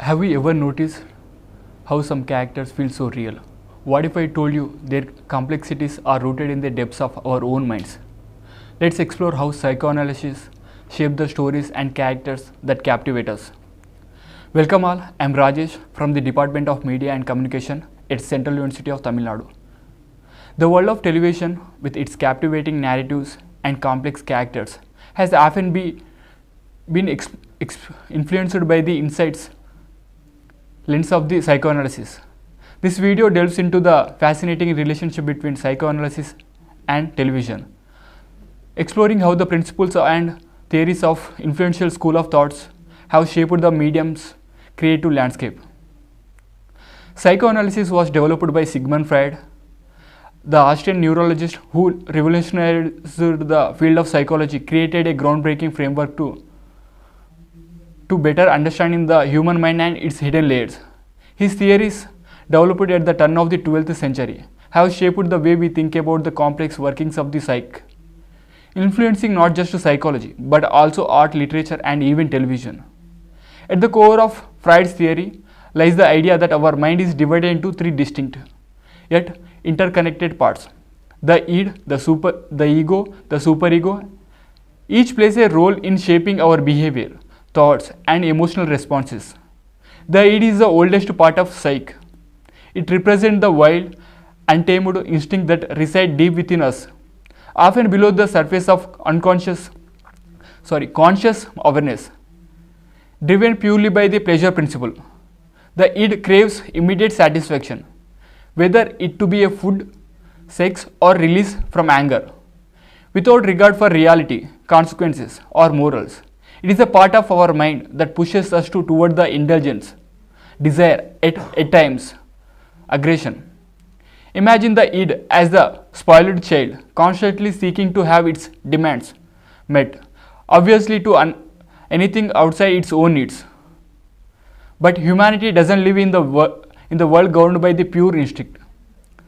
Have you ever noticed how some characters feel so real? What if I told you their complexities are rooted in the depths of our own minds? Let's explore how psychoanalysis shapes the stories and characters that captivate us. Welcome all, I am Rajesh from the Department of Media and Communication at Central University of Tamil Nadu. The world of television, with its captivating narratives and complex characters, has often been influenced by the insights lens of the psychoanalysis. This video delves into the fascinating relationship between psychoanalysis and television, exploring how the principles and theories of influential school of thoughts have shaped the medium's creative landscape. Psychoanalysis was developed by Sigmund Freud, the Austrian neurologist who revolutionized the field of psychology, created a groundbreaking framework to better understanding the human mind and its hidden layers. His theories, developed at the turn of the 12th century, have shaped the way we think about the complex workings of the psyche, influencing not just psychology but also art, literature, and even television. At the core of Freud's theory lies the idea that our mind is divided into three distinct yet interconnected parts: the id, the ego, the superego. Each plays a role in shaping our behavior, thoughts, and emotional responses. The id is the oldest part of psyche. It represents the wild, untamed instinct that reside deep within us, often below the surface of conscious awareness. Driven purely by the pleasure principle, the id craves immediate satisfaction, whether it to be a food, sex, or release from anger, without regard for reality, consequences, or morals. It is a part of our mind that pushes us toward the indulgence, desire, at times aggression. Imagine the id as the spoiled child, constantly seeking to have its demands met, obviously to anything outside its own needs. But humanity doesn't live in the world governed by the pure instinct.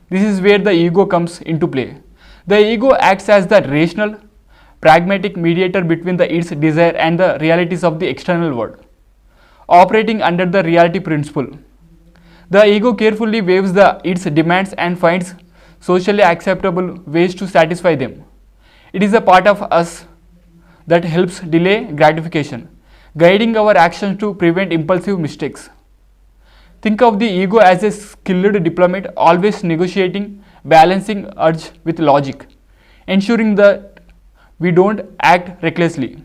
This is where the ego comes into play. The ego acts as the rational, pragmatic mediator between its desire and the realities of the external world, operating under the reality principle. The ego carefully weighs its demands and finds socially acceptable ways to satisfy them. It is a part of us that helps delay gratification, guiding our actions to prevent impulsive mistakes. Think of the ego as a skilled diplomat, always negotiating, balancing urge with logic, ensuring that we don't act recklessly.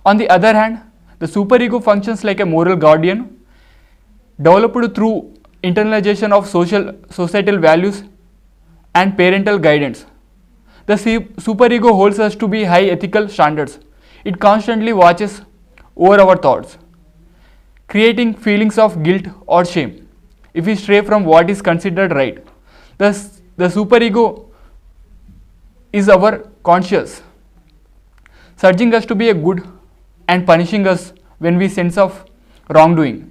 On the other hand, the superego functions like a moral guardian, developed through internalization of societal values and parental guidance. The superego holds us to be high ethical standards. It constantly watches over our thoughts, creating feelings of guilt or shame if we stray from what is considered right. The superego is our conscience, urging us to be a good and punishing us when we sense of wrongdoing.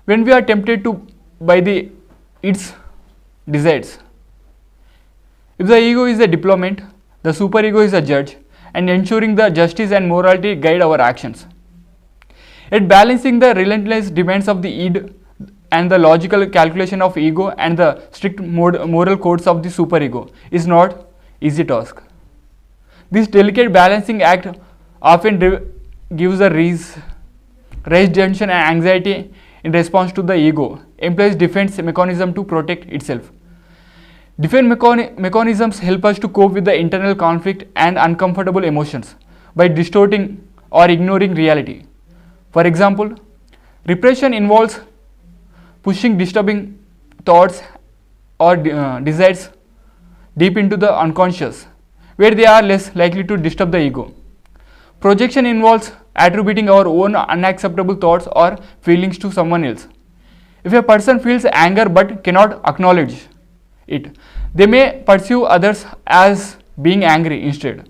When we are tempted by its desires. If the ego is a diplomat, the superego is a judge, and ensuring the justice and morality guide our actions. Yet balancing the relentless demands of the id and the logical calculation of ego and the strict moral codes of the superego is not easy task. This delicate balancing act often gives a raised tension and anxiety in response to the ego, employs defense mechanism to protect itself. Defense mechanisms help us to cope with the internal conflict and uncomfortable emotions by distorting or ignoring reality. For example, repression involves pushing disturbing thoughts or desires deep into the unconscious, where they are less likely to disturb the ego. Projection involves attributing our own unacceptable thoughts or feelings to someone else. If a person feels anger but cannot acknowledge it, they may perceive others as being angry instead.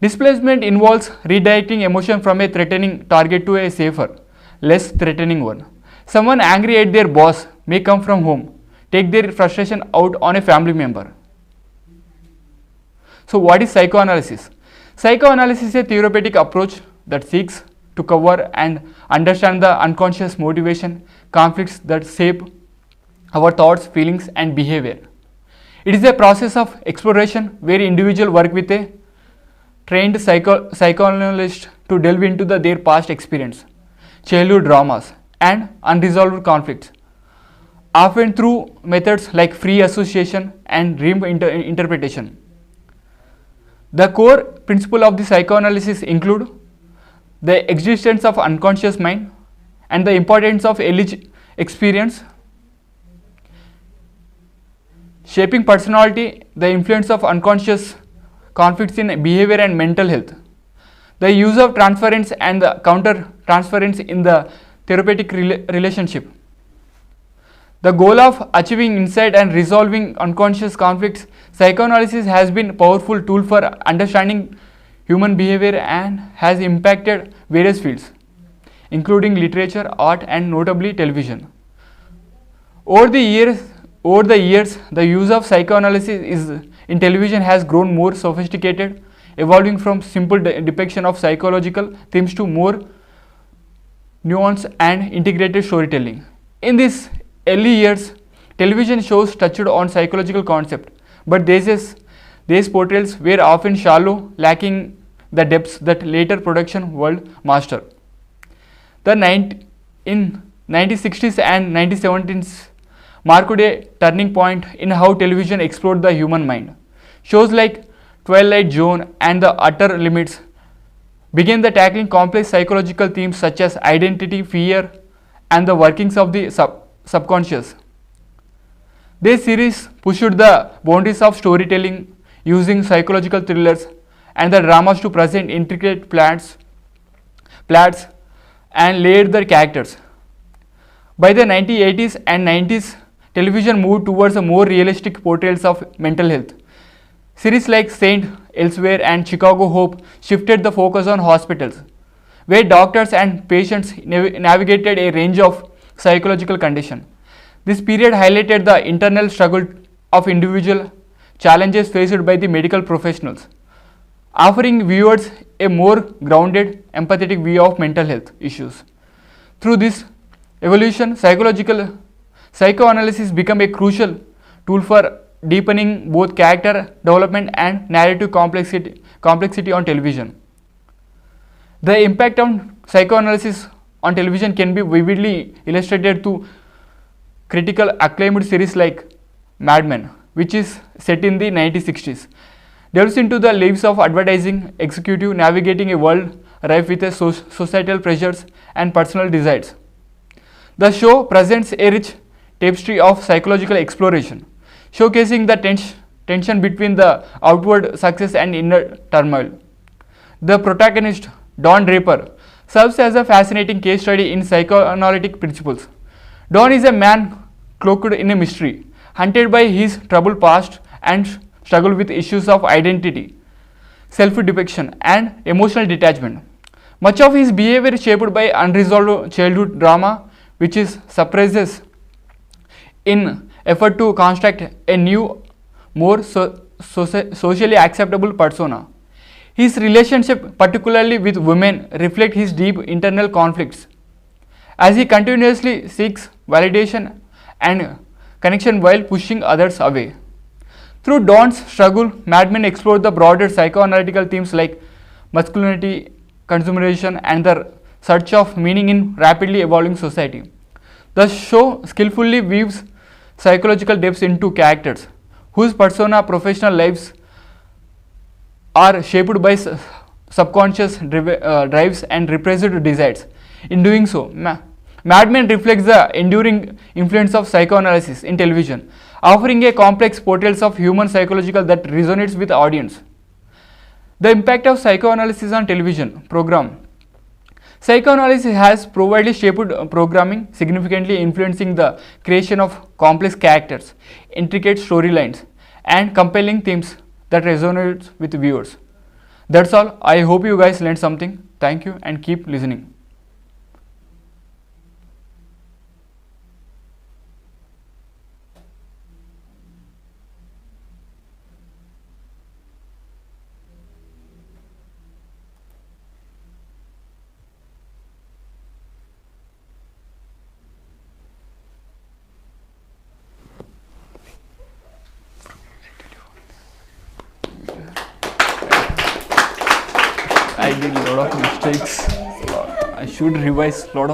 Displacement involves redirecting emotion from a threatening target to a safer, less threatening one. Someone angry at their boss may come from home, take their frustration out on a family member. So what is psychoanalysis? Psychoanalysis is a therapeutic approach that seeks to cover and understand the unconscious motivation, conflicts that shape our thoughts, feelings, and behavior. It is a process of exploration where individuals work with a trained psychoanalyst to delve into their past experience, childhood dramas, and unresolved conflicts, often through methods like free association and dream interpretation. The core principles of the psychoanalysis include the existence of unconscious mind and the importance of early experience, shaping personality, the influence of unconscious conflicts in behavior and mental health, the use of transference and the counter transference in the therapeutic relationship. The goal of achieving insight and resolving unconscious conflicts, psychoanalysis has been a powerful tool for understanding human behavior and has impacted various fields, including literature, art, and notably television. Over the years, the use of psychoanalysis in television has grown more sophisticated, evolving from simple depiction of psychological themes to more nuanced and integrated storytelling. In these early years, television shows touched on psychological concepts, but these portrayals were often shallow, lacking the depths that later production world mastered. In 1960s and 1970s marked a turning point in how television explored the human mind. Shows like Twilight Zone and The Outer Limits began tackling complex psychological themes such as identity, fear, and the workings of the subconscious. This series pushed the boundaries of storytelling, using psychological thrillers and the dramas to present intricate plots and layered the characters. By the 1980s and 90s, television moved towards a more realistic portrayals of mental health. Series like Saint Elsewhere and Chicago Hope shifted the focus on hospitals, where doctors and patients navigated a range of psychological conditions. This period highlighted the internal struggle of individual challenges faced by the medical professionals, offering viewers a more grounded, empathetic view of mental health issues. Through this evolution, psychoanalysis became a crucial tool for deepening both character development and narrative complexity on television. The impact of psychoanalysis on television can be vividly illustrated through critical acclaimed series like Mad Men, which is set in the 1960s, delves into the lives of advertising executive navigating a world rife with societal pressures and personal desires. The show presents a rich tapestry of psychological exploration, showcasing the tension between the outward success and inner turmoil. The protagonist, Don Draper, serves as a fascinating case study in psychoanalytic principles. Don is a man cloaked in a mystery, hunted by his troubled past and struggled with issues of identity, self-depiction, and emotional detachment. Much of his behavior is shaped by unresolved childhood drama, which is suppresses in effort to construct a new, more socially acceptable persona. His relationship, particularly with women, reflect his deep internal conflicts, as he continuously seeks validation and connection while pushing others away. Through Don's struggle, Mad Men explored the broader psychoanalytical themes like masculinity, consumerism, and the search of meaning in rapidly evolving society. The show skillfully weaves psychological depths into characters whose persona professional lives are shaped by subconscious drives and repressed desires. In doing so, Mad Men reflects the enduring influence of psychoanalysis in television, offering a complex portrayal of human psychology that resonates with the audience. The impact of psychoanalysis on television program. Psychoanalysis has profoundly shaped programming, significantly influencing the creation of complex characters, intricate storylines, and compelling themes that resonate with viewers. That's all. I hope you guys learned something. Thank you and keep listening. I did a lot of mistakes. I should revise a lot of